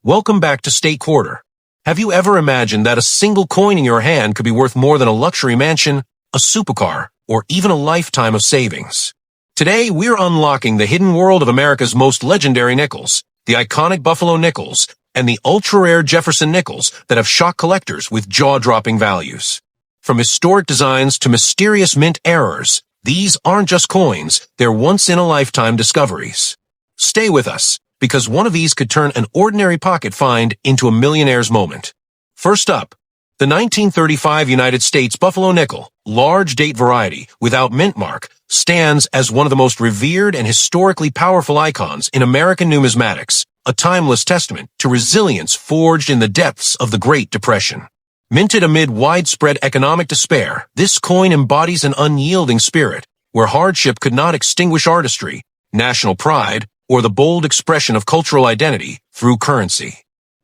Welcome back to State Quarter. Have you ever imagined that a single coin in your hand could be worth more than a luxury mansion, a supercar, or even a lifetime of savings? Today, we're unlocking the hidden world of America's most legendary nickels, the iconic Buffalo nickels, and the ultra-rare Jefferson nickels that have shocked collectors with jaw-dropping values. From historic designs to mysterious mint errors, these aren't just coins, they're once-in-a-lifetime discoveries. Stay with us, because one of these could turn an ordinary pocket find into a millionaire's moment. First up, the 1935 United States Buffalo nickel, large date variety, without mint mark, stands as one of the most revered and historically powerful icons in American numismatics, a timeless testament to resilience forged in the depths of the Great Depression. Minted amid widespread economic despair, this coin embodies an unyielding spirit, where hardship could not extinguish artistry, national pride, or the bold expression of cultural identity through currency.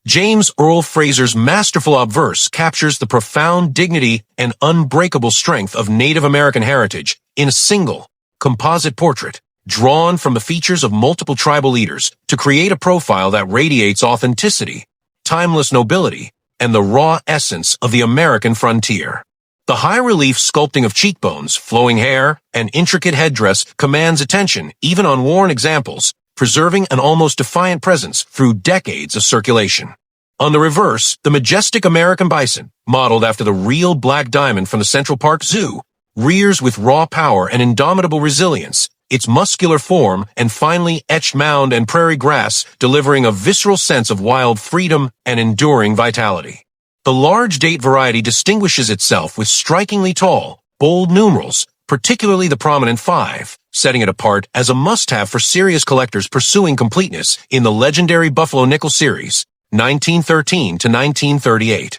James Earl Fraser's masterful obverse captures the profound dignity and unbreakable strength of Native American heritage in a single, composite portrait, drawn from the features of multiple tribal leaders to create a profile that radiates authenticity, timeless nobility, and the raw essence of the American frontier. The high-relief sculpting of cheekbones, flowing hair, and intricate headdress commands attention even on worn examples, preserving an almost defiant presence through decades of circulation. On the reverse, the majestic American bison, modeled after the real black diamond from the Central Park Zoo, rears with raw power and indomitable resilience, its muscular form and finely etched mound and prairie grass delivering a visceral sense of wild freedom and enduring vitality. The large date variety distinguishes itself with strikingly tall, bold numerals, particularly the prominent 5, setting it apart as a must-have for serious collectors pursuing completeness in the legendary Buffalo nickel series, 1913 to 1938.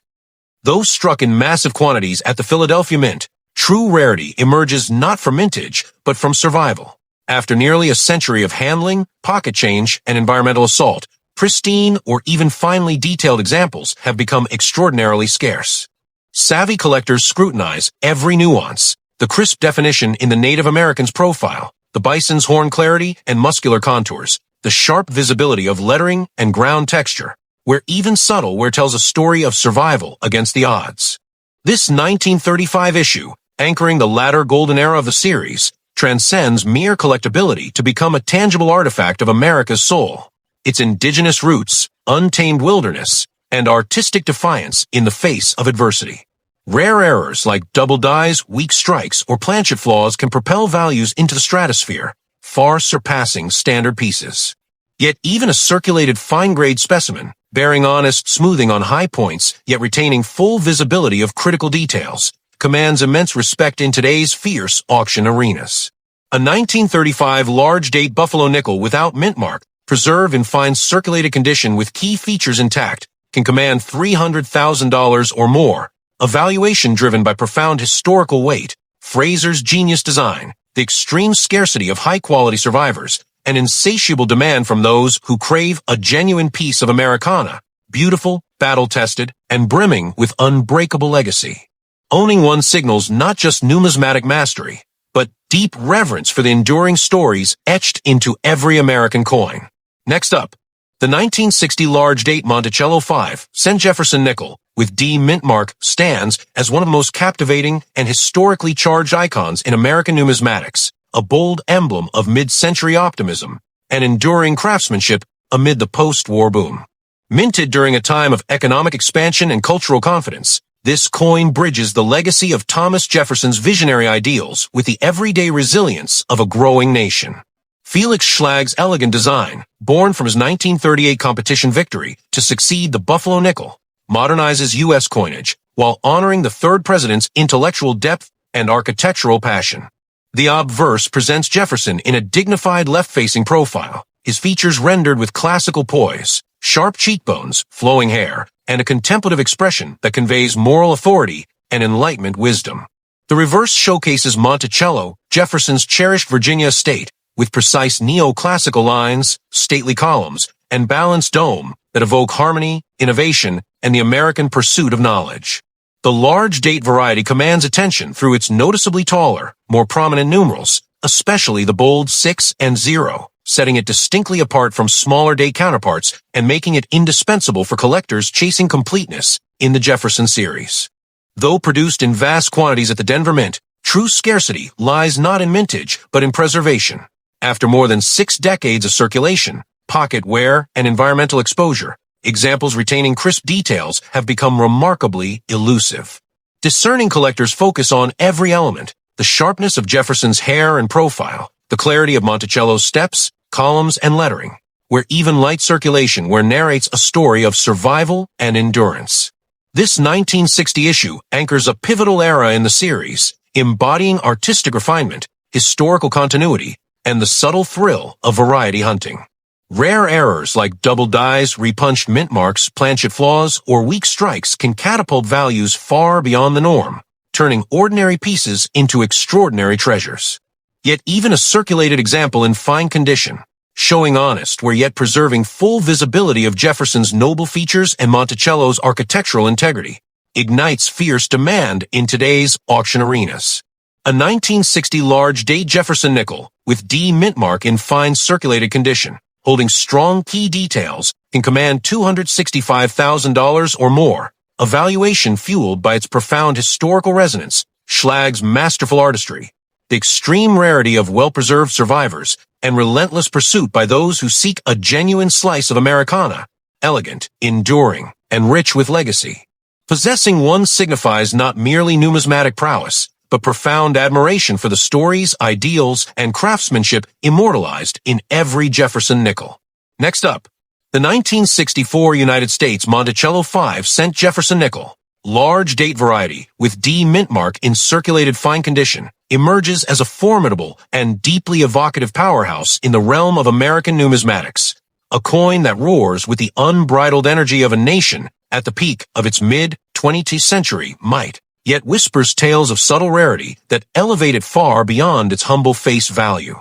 Though struck in massive quantities at the Philadelphia Mint, true rarity emerges not from mintage, but from survival. After nearly a century of handling, pocket change, and environmental assault, pristine or even finely detailed examples have become extraordinarily scarce. Savvy collectors scrutinize every nuance, the crisp definition in the Native American's profile, the bison's horn clarity and muscular contours, the sharp visibility of lettering and ground texture, where even subtle wear tells a story of survival against the odds. This 1935 issue, anchoring the latter golden era of the series, transcends mere collectability to become a tangible artifact of America's soul, its indigenous roots, untamed wilderness, and artistic defiance in the face of adversity. Rare errors like double dyes, weak strikes, or planchet flaws can propel values into the stratosphere, far surpassing standard pieces. Yet even a circulated fine-grade specimen, bearing honest smoothing on high points, yet retaining full visibility of critical details, commands immense respect in today's fierce auction arenas. A 1935 large-date Buffalo nickel without mint mark, preserved in fine circulated condition with key features intact, can command $300,000 or more, a valuation driven by profound historical weight, Fraser's genius design, the extreme scarcity of high-quality survivors, and insatiable demand from those who crave a genuine piece of Americana, beautiful, battle-tested, and brimming with unbreakable legacy. Owning one signals not just numismatic mastery, but deep reverence for the enduring stories etched into every American coin. Next up, the 1960 large-date Monticello 5 St. Jefferson nickel with D mint mark stands as one of the most captivating and historically charged icons in American numismatics, a bold emblem of mid-century optimism and enduring craftsmanship amid the post-war boom. Minted during a time of economic expansion and cultural confidence, this coin bridges the legacy of Thomas Jefferson's visionary ideals with the everyday resilience of a growing nation. Felix Schlag's elegant design, born from his 1938 competition victory to succeed the Buffalo nickel, modernizes U.S. coinage while honoring the third president's intellectual depth and architectural passion. The obverse presents Jefferson in a dignified left-facing profile, his features rendered with classical poise, sharp cheekbones, flowing hair, and a contemplative expression that conveys moral authority and enlightenment wisdom. The reverse showcases Monticello, Jefferson's cherished Virginia estate, with precise neoclassical lines, stately columns, and balanced dome that evoke harmony, innovation, and the American pursuit of knowledge. The large date variety commands attention through its noticeably taller, more prominent numerals, especially the bold 6 and 0, setting it distinctly apart from smaller date counterparts and making it indispensable for collectors chasing completeness in the Jefferson series. Though produced in vast quantities at the Denver Mint, true scarcity lies not in mintage, but in preservation. After more than 6 decades of circulation, pocket wear, and environmental exposure, examples retaining crisp details have become remarkably elusive. Discerning collectors focus on every element: the sharpness of Jefferson's hair and profile, the clarity of Monticello's steps, columns, and lettering, where even light circulation narrates a story of survival and endurance. This 1960 issue anchors a pivotal era in the series, embodying artistic refinement, historical continuity, and the subtle thrill of variety hunting. Rare errors like double dyes, repunched mint marks, planchet flaws, or weak strikes can catapult values far beyond the norm, turning ordinary pieces into extraordinary treasures. Yet even a circulated example in fine condition, showing honest where yet preserving full visibility of Jefferson's noble features and Monticello's architectural integrity, ignites fierce demand in today's auction arenas. A 1960 large date Jefferson nickel with D mint mark in fine circulated condition, holding strong key details, can command $265,000 or more, a valuation fueled by its profound historical resonance, Schlag's masterful artistry, the extreme rarity of well-preserved survivors, and relentless pursuit by those who seek a genuine slice of Americana, elegant, enduring, and rich with legacy. Possessing one signifies not merely numismatic prowess, but profound admiration for the stories, ideals, and craftsmanship immortalized in every Jefferson nickel. Next up, the 1964 United States Monticello 5-cent Jefferson nickel, large date variety with D mint mark in circulated fine condition, emerges as a formidable and deeply evocative powerhouse in the realm of American numismatics, a coin that roars with the unbridled energy of a nation at the peak of its mid-20th century might, yet whispers tales of subtle rarity that elevate it far beyond its humble face value.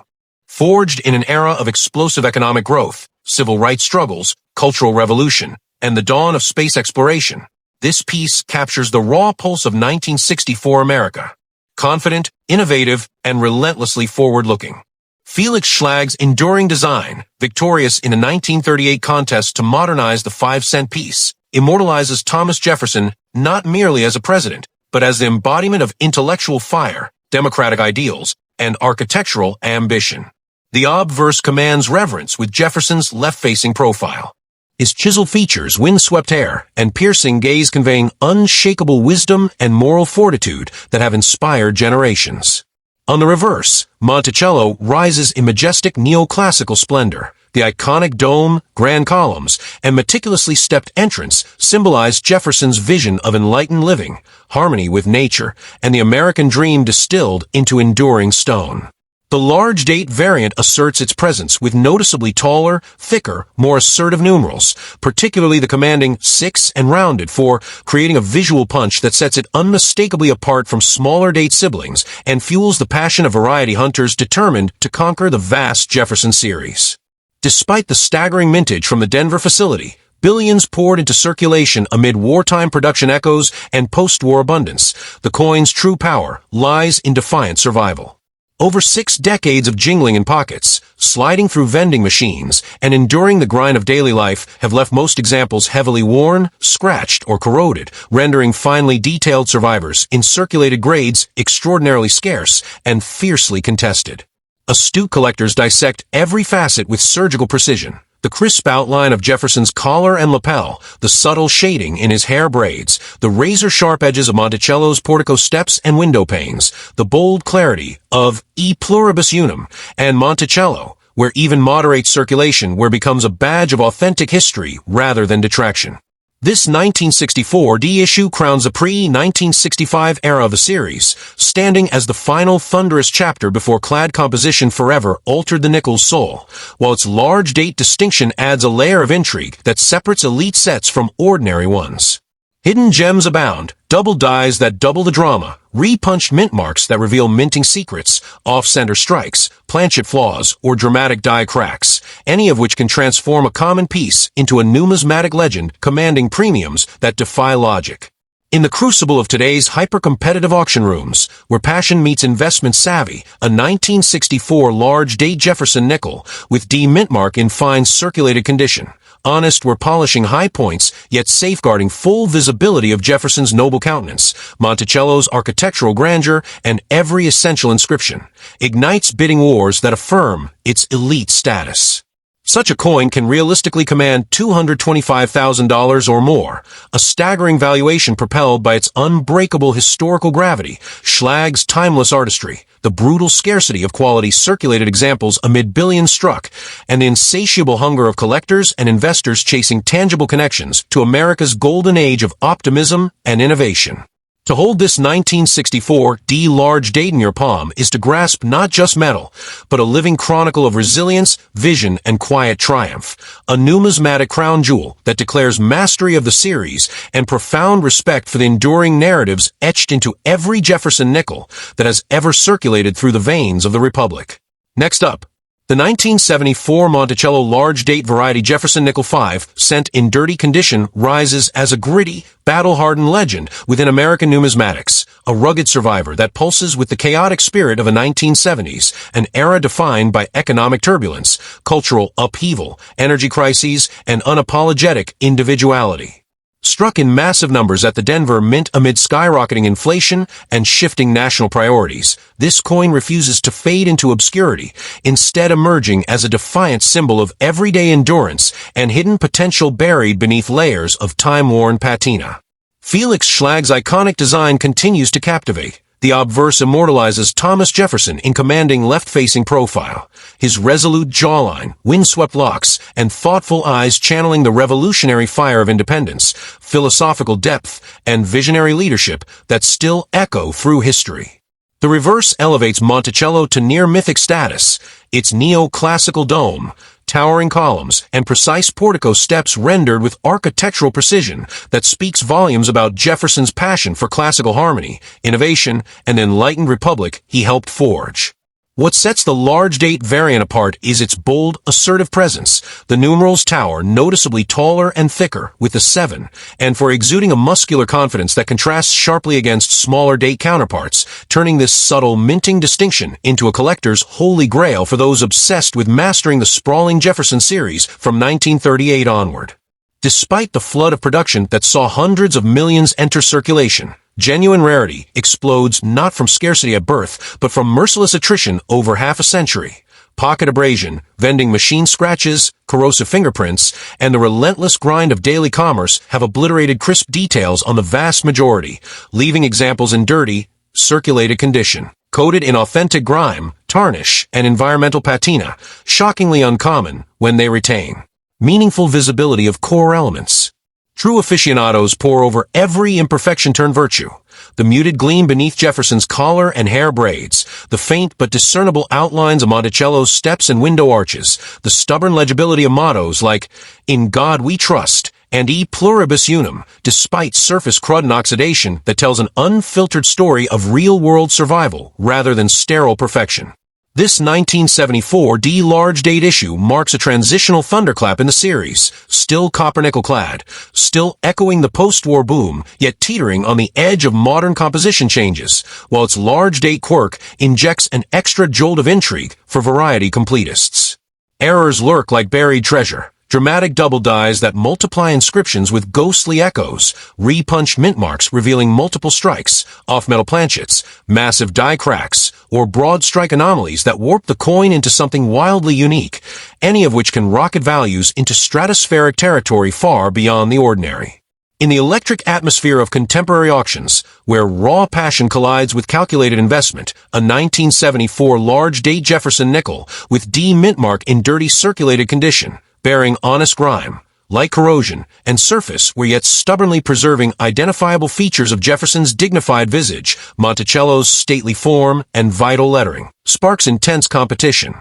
Forged in an era of explosive economic growth, civil rights struggles, cultural revolution, and the dawn of space exploration, this piece captures the raw pulse of 1964 America. Confident, innovative, and relentlessly forward-looking. Felix Schlag's enduring design, victorious in a 1938 contest to modernize the 5-cent piece, immortalizes Thomas Jefferson not merely as a president, but as the embodiment of intellectual fire, democratic ideals, and architectural ambition. The obverse commands reverence with Jefferson's left-facing profile. His chiseled features, windswept hair, and piercing gaze conveying unshakable wisdom and moral fortitude that have inspired generations. On the reverse, Monticello rises in majestic neoclassical splendor. The iconic dome, grand columns, and meticulously stepped entrance symbolize Jefferson's vision of enlightened living, harmony with nature, and the American dream distilled into enduring stone. The large date variant asserts its presence with noticeably taller, thicker, more assertive numerals, particularly the commanding 6 and rounded 4, creating a visual punch that sets it unmistakably apart from smaller date siblings and fuels the passion of variety hunters determined to conquer the vast Jefferson series. Despite the staggering mintage from the Denver facility, billions poured into circulation amid wartime production echoes and post-war abundance, the coin's true power lies in defiant survival. Over 6 decades of jingling in pockets, sliding through vending machines, and enduring the grind of daily life have left most examples heavily worn, scratched, or corroded, rendering finely detailed survivors in circulated grades extraordinarily scarce and fiercely contested. Astute collectors dissect every facet with surgical precision. The crisp outline of Jefferson's collar and lapel, the subtle shading in his hair braids, the razor-sharp edges of Monticello's portico steps and window panes, the bold clarity of E pluribus unum and Monticello, where even moderate circulation becomes a badge of authentic history rather than detraction. This 1964 D issue crowns a pre-1965 era of the series, standing as the final thunderous chapter before clad composition forever altered the nickel's soul, while its large date distinction adds a layer of intrigue that separates elite sets from ordinary ones. Hidden gems abound, double dies that double the drama, repunched mint marks that reveal minting secrets, off-center strikes, planchet flaws, or dramatic die cracks, any of which can transform a common piece into a numismatic legend commanding premiums that defy logic. In the crucible of today's hyper-competitive auction rooms, where passion meets investment savvy, a 1964 large-date Jefferson nickel with D mint mark in fine circulated condition. Honest, we're polishing high points, yet safeguarding full visibility of Jefferson's noble countenance, Monticello's architectural grandeur, and every essential inscription. Ignites bidding wars that affirm its elite status. Such a coin can realistically command $225,000 or more, a staggering valuation propelled by its unbreakable historical gravity, Schlag's timeless artistry, the brutal scarcity of quality circulated examples amid billions struck, and the insatiable hunger of collectors and investors chasing tangible connections to America's golden age of optimism and innovation. To hold this 1964 D large date in your palm is to grasp not just metal, but a living chronicle of resilience, vision, and quiet triumph. A numismatic crown jewel that declares mastery of the series and profound respect for the enduring narratives etched into every Jefferson nickel that has ever circulated through the veins of the Republic. Next up, the 1974 Monticello large date variety Jefferson Nickel 5, sent in dirty condition, rises as a gritty, battle-hardened legend within American numismatics, a rugged survivor that pulses with the chaotic spirit of the 1970s, an era defined by economic turbulence, cultural upheaval, energy crises, and unapologetic individuality. Struck in massive numbers at the Denver Mint amid skyrocketing inflation and shifting national priorities, this coin refuses to fade into obscurity, instead emerging as a defiant symbol of everyday endurance and hidden potential buried beneath layers of time-worn patina. Felix Schlag's iconic design continues to captivate. The obverse immortalizes Thomas Jefferson in commanding left-facing profile, his resolute jawline, windswept locks, and thoughtful eyes channeling the revolutionary fire of independence, philosophical depth, and visionary leadership that still echo through history. The reverse elevates Monticello to near-mythic status, its neoclassical dome, towering columns, and precise portico steps rendered with architectural precision that speaks volumes about Jefferson's passion for classical harmony, innovation, and the enlightened republic he helped forge. What sets the large date variant apart is its bold, assertive presence, the numerals tower noticeably taller and thicker with the 7, and for exuding a muscular confidence that contrasts sharply against smaller date counterparts, turning this subtle minting distinction into a collector's holy grail for those obsessed with mastering the sprawling Jefferson series from 1938 onward. Despite the flood of production that saw hundreds of millions enter circulation, genuine rarity explodes not from scarcity at birth, but from merciless attrition over half a century. Pocket abrasion, vending machine scratches, corrosive fingerprints, and the relentless grind of daily commerce have obliterated crisp details on the vast majority, leaving examples in dirty, circulated condition. Coated in authentic grime, tarnish, and environmental patina, shockingly uncommon when they retain meaningful visibility of core elements. True aficionados pore over every imperfection turn virtue. The muted gleam beneath Jefferson's collar and hair braids, the faint but discernible outlines of Monticello's steps and window arches, the stubborn legibility of mottos like, "In God We Trust," and "E Pluribus Unum," despite surface crud and oxidation that tells an unfiltered story of real-world survival rather than sterile perfection. This 1974 D large date issue marks a transitional thunderclap in the series, still copper-nickel clad, still echoing the post-war boom, yet teetering on the edge of modern composition changes, while its large date quirk injects an extra jolt of intrigue for variety completists. Errors lurk like buried treasure. Dramatic double dies that multiply inscriptions with ghostly echoes, re-punched mint marks revealing multiple strikes, off-metal planchets, massive die cracks, or broad strike anomalies that warp the coin into something wildly unique, any of which can rocket values into stratospheric territory far beyond the ordinary. In the electric atmosphere of contemporary auctions, where raw passion collides with calculated investment, a 1974 large date Jefferson nickel with D mint mark in dirty circulated condition, bearing honest grime, light corrosion, and surface were yet stubbornly preserving identifiable features of Jefferson's dignified visage, Monticello's stately form, and vital lettering, sparks intense competition.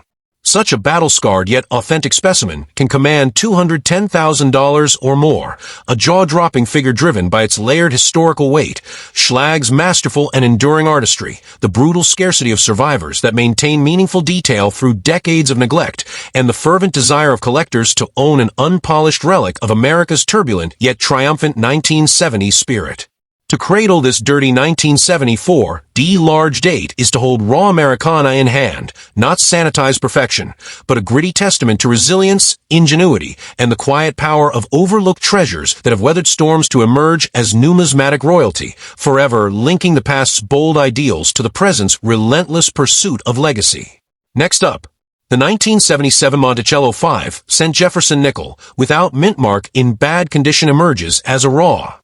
Such a battle-scarred yet authentic specimen can command $210,000 or more, a jaw-dropping figure driven by its layered historical weight, Schlag's masterful and enduring artistry, the brutal scarcity of survivors that maintain meaningful detail through decades of neglect, and the fervent desire of collectors to own an unpolished relic of America's turbulent yet triumphant 1970s spirit. To cradle this dirty 1974 D large date is to hold raw Americana in hand, not sanitized perfection, but a gritty testament to resilience, ingenuity, and the quiet power of overlooked treasures that have weathered storms to emerge as numismatic royalty, forever linking the past's bold ideals to the present's relentless pursuit of legacy. Next up, the 1977 Monticello 5 cent Jefferson nickel, without mint mark, in bad condition, emerges as a raw,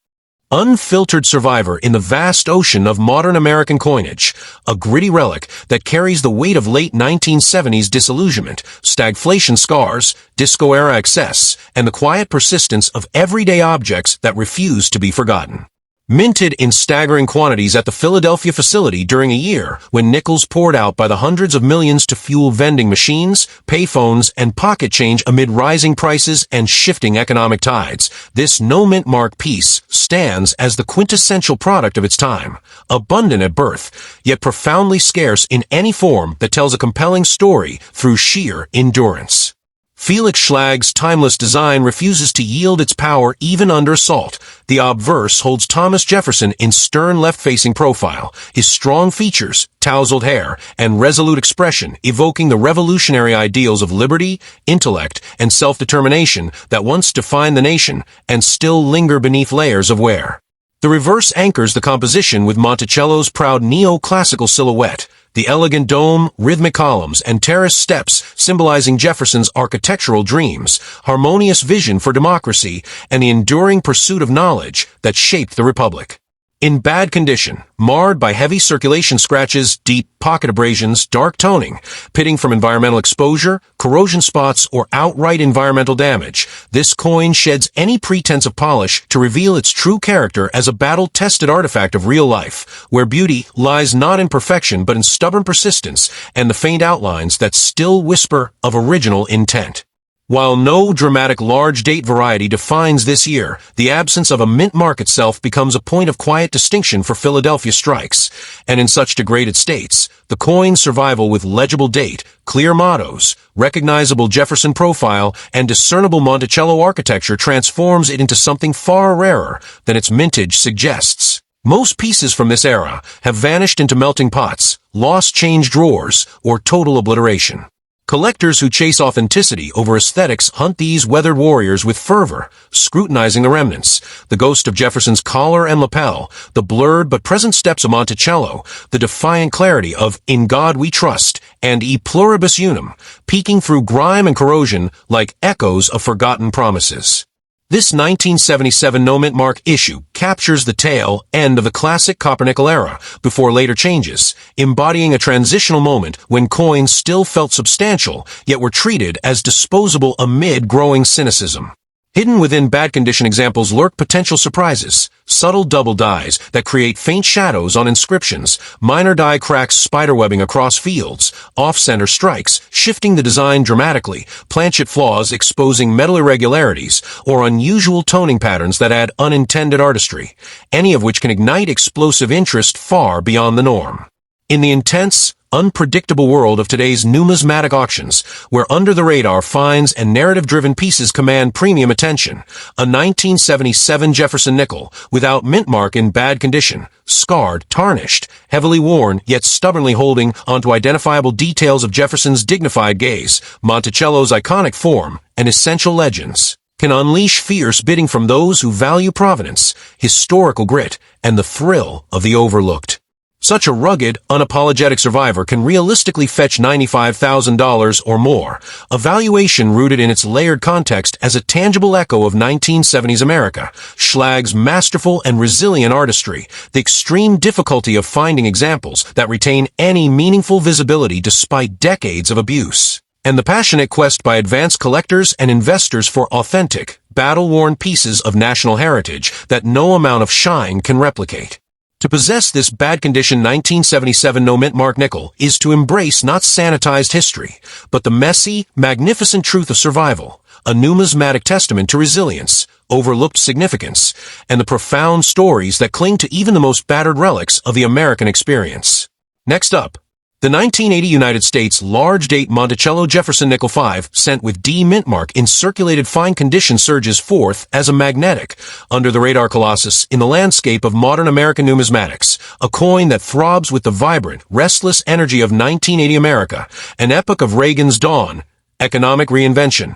unfiltered survivor in the vast ocean of modern American coinage, a gritty relic that carries the weight of late 1970s disillusionment, stagflation scars, disco-era excess, and the quiet persistence of everyday objects that refuse to be forgotten. Minted in staggering quantities at the Philadelphia facility during a year when nickels poured out by the hundreds of millions to fuel vending machines, payphones, and pocket change amid rising prices and shifting economic tides, this no-mint mark piece stands as the quintessential product of its time, abundant at birth, yet profoundly scarce in any form that tells a compelling story through sheer endurance. Felix Schlag's timeless design refuses to yield its power even under assault. The obverse holds Thomas Jefferson in stern left-facing profile, his strong features, tousled hair, and resolute expression evoking the revolutionary ideals of liberty, intellect, and self-determination that once defined the nation and still linger beneath layers of wear. The reverse anchors the composition with Monticello's proud neoclassical silhouette, the elegant dome, rhythmic columns, and terraced steps symbolizing Jefferson's architectural dreams, harmonious vision for democracy, and the enduring pursuit of knowledge that shaped the Republic. In bad condition, marred by heavy circulation scratches, deep pocket abrasions, dark toning, pitting from environmental exposure, corrosion spots, or outright environmental damage, this coin sheds any pretense of polish to reveal its true character as a battle-tested artifact of real life, where beauty lies not in perfection but in stubborn persistence and the faint outlines that still whisper of original intent. While no dramatic large-date variety defines this year, the absence of a mint mark itself becomes a point of quiet distinction for Philadelphia strikes, and in such degraded states, the coin's survival with legible date, clear mottos, recognizable Jefferson profile, and discernible Monticello architecture transforms it into something far rarer than its mintage suggests. Most pieces from this era have vanished into melting pots, lost change drawers, or total obliteration. Collectors who chase authenticity over aesthetics hunt these weathered warriors with fervor, scrutinizing the remnants, the ghost of Jefferson's collar and lapel, the blurred but present steps of Monticello, the defiant clarity of In God We Trust, and E Pluribus Unum, peeking through grime and corrosion like echoes of forgotten promises. This 1977 no-mint mark issue captures the tail end of the classic copper-nickel era before later changes, embodying a transitional moment when coins still felt substantial, yet were treated as disposable amid growing cynicism. Hidden within bad condition examples lurk potential surprises, subtle double dyes that create faint shadows on inscriptions, minor dye cracks spiderwebbing across fields, off-center strikes, shifting the design dramatically, planchet flaws exposing metal irregularities, or unusual toning patterns that add unintended artistry, any of which can ignite explosive interest far beyond the norm. In the intense, unpredictable world of today's numismatic auctions, where under-the-radar finds and narrative-driven pieces command premium attention, a 1977 Jefferson nickel, without mint mark, in bad condition, scarred, tarnished, heavily worn, yet stubbornly holding onto identifiable details of Jefferson's dignified gaze, Monticello's iconic form, and essential legends, can unleash fierce bidding from those who value provenance, historical grit, and the thrill of the overlooked. Such a rugged, unapologetic survivor can realistically fetch $95,000 or more, a valuation rooted in its layered context as a tangible echo of 1970s America, Schlag's masterful and resilient artistry, the extreme difficulty of finding examples that retain any meaningful visibility despite decades of abuse, and the passionate quest by advanced collectors and investors for authentic, battle-worn pieces of national heritage that no amount of shine can replicate. To possess this bad-condition 1977 no-mint mark nickel is to embrace not sanitized history, but the messy, magnificent truth of survival, a numismatic testament to resilience, overlooked significance, and the profound stories that cling to even the most battered relics of the American experience. Next up, The 1980 United States large-date Monticello Jefferson Nickel 5 sent with D mint mark in circulated fine condition surges forth as a magnetic, under-the-radar colossus in the landscape of modern American numismatics, a coin that throbs with the vibrant, restless energy of 1980 America, an epoch of Reagan's dawn, economic reinvention,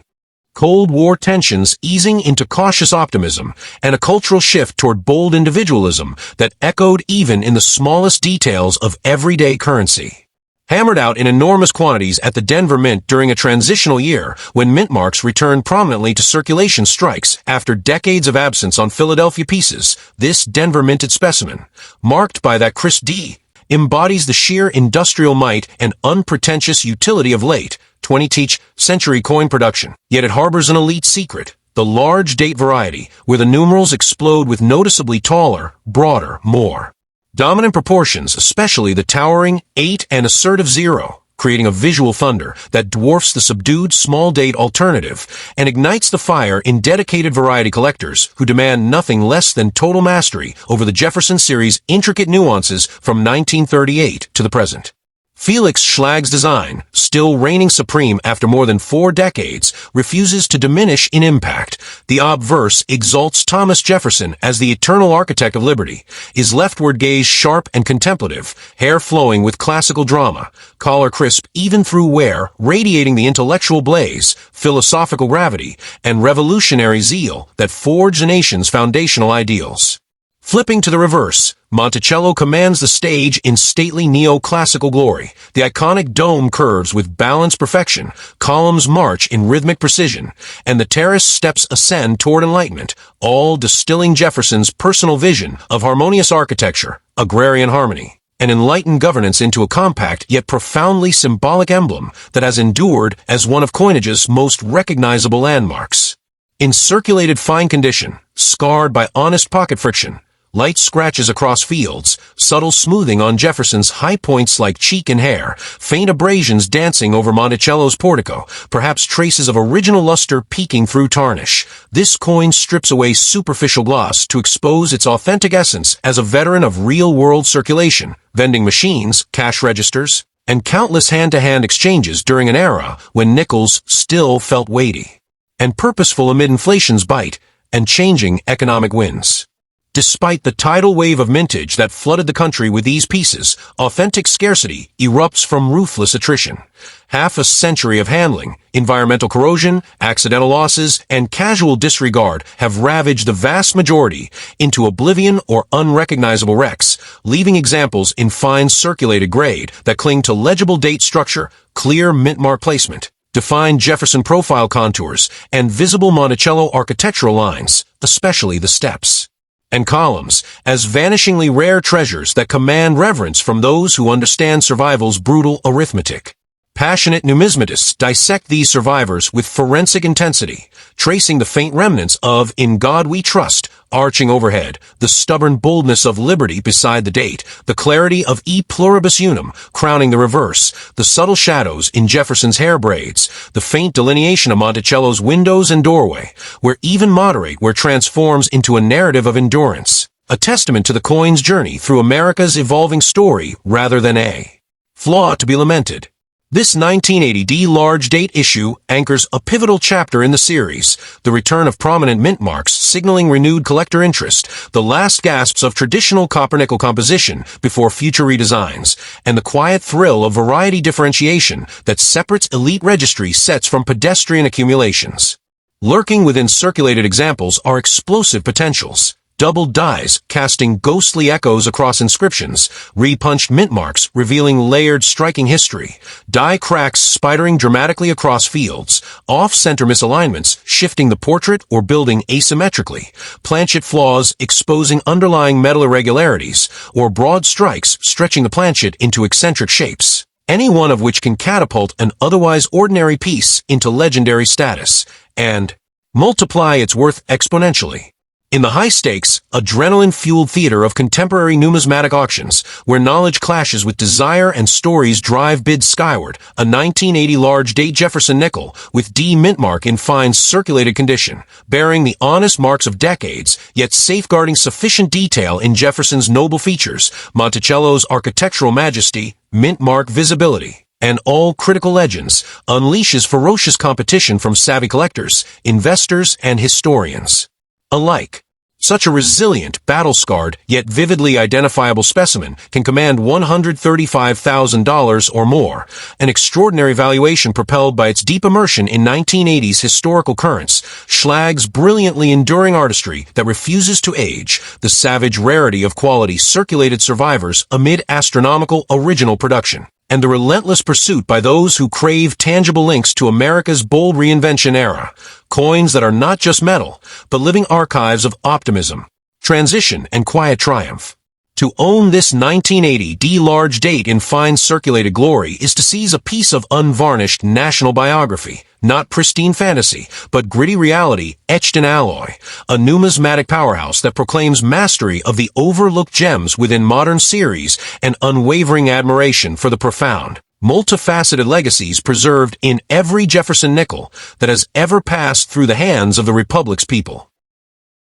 Cold War tensions easing into cautious optimism, and a cultural shift toward bold individualism that echoed even in the smallest details of everyday currency. Hammered out in enormous quantities at the Denver Mint during a transitional year when mint marks returned prominently to circulation strikes after decades of absence on Philadelphia pieces, this Denver minted specimen, marked by that crisp D, embodies the sheer industrial might and unpretentious utility of late 20th century coin production. Yet it harbors an elite secret, the large date variety, where the numerals explode with noticeably taller, broader, more dominant proportions, especially the towering 8 and assertive 0, creating a visual thunder that dwarfs the subdued small date alternative and ignites the fire in dedicated variety collectors who demand nothing less than total mastery over the Jefferson series' intricate nuances from 1938 to the present. Felix Schlag's design, still reigning supreme after more than 4 decades, refuses to diminish in impact. The obverse exalts Thomas Jefferson as the eternal architect of liberty, his leftward gaze sharp and contemplative, hair flowing with classical drama, collar crisp even through wear, radiating the intellectual blaze, philosophical gravity, and revolutionary zeal that forged a nation's foundational ideals. Flipping to the reverse, Monticello commands the stage in stately neoclassical glory. The iconic dome curves with balanced perfection, columns march in rhythmic precision, and the terrace steps ascend toward enlightenment, all distilling Jefferson's personal vision of harmonious architecture, agrarian harmony, and enlightened governance into a compact yet profoundly symbolic emblem that has endured as one of coinage's most recognizable landmarks. In circulated fine condition, scarred by honest pocket friction, light scratches across fields, subtle smoothing on Jefferson's high points like cheek and hair, faint abrasions dancing over Monticello's portico, perhaps traces of original luster peeking through tarnish. This coin strips away superficial gloss to expose its authentic essence as a veteran of real-world circulation, vending machines, cash registers, and countless hand-to-hand exchanges during an era when nickels still felt weighty and purposeful amid inflation's bite and changing economic winds. Despite the tidal wave of mintage that flooded the country with these pieces, authentic scarcity erupts from ruthless attrition. Half a century of handling, environmental corrosion, accidental losses, and casual disregard have ravaged the vast majority into oblivion or unrecognizable wrecks, leaving examples in fine circulated grade that cling to legible date structure, clear mint mark placement, defined Jefferson profile contours, and visible Monticello architectural lines, especially the steps and columns, as vanishingly rare treasures that command reverence from those who understand survival's brutal arithmetic. Passionate numismatists dissect these survivors with forensic intensity, tracing the faint remnants of "In God We Trust" arching overhead, the stubborn boldness of liberty beside the date, the clarity of E pluribus unum crowning the reverse, the subtle shadows in Jefferson's hair braids, the faint delineation of Monticello's windows and doorway, where even moderate where transforms into a narrative of endurance, a testament to the coin's journey through America's evolving story rather than a flaw to be lamented. This 1980 D large date issue anchors a pivotal chapter in the series, the return of prominent mint marks signaling renewed collector interest, the last gasps of traditional copper-nickel composition before future redesigns, and the quiet thrill of variety differentiation that separates elite registry sets from pedestrian accumulations. Lurking within circulated examples are explosive potentials. Doubled dies casting ghostly echoes across inscriptions, repunched mint marks revealing layered striking history, die cracks spidering dramatically across fields, off-center misalignments shifting the portrait or building asymmetrically, planchet flaws exposing underlying metal irregularities, or broad strikes stretching the planchet into eccentric shapes, any one of which can catapult an otherwise ordinary piece into legendary status and multiply its worth exponentially. In the high-stakes, adrenaline-fueled theater of contemporary numismatic auctions, where knowledge clashes with desire and stories drive bids skyward, a 1980 large-date Jefferson nickel with D mint mark in fine circulated condition, bearing the honest marks of decades, yet safeguarding sufficient detail in Jefferson's noble features, Monticello's architectural majesty, mint mark visibility, and all critical legends, unleashes ferocious competition from savvy collectors, investors, and historians alike. Such a resilient, battle-scarred, yet vividly identifiable specimen can command $135,000 or more, an extraordinary valuation propelled by its deep immersion in 1980s historical currents, Schlag's brilliantly enduring artistry that refuses to age, the savage rarity of quality circulated survivors amid astronomical original production, and the relentless pursuit by those who crave tangible links to America's bold reinvention era, coins that are not just metal, but living archives of optimism, transition, and quiet triumph. To own this 1980 D large date in fine circulated glory is to seize a piece of unvarnished national biography, not pristine fantasy, but gritty reality etched in alloy, a numismatic powerhouse that proclaims mastery of the overlooked gems within modern series and unwavering admiration for the profound, multifaceted legacies preserved in every Jefferson nickel that has ever passed through the hands of the Republic's people.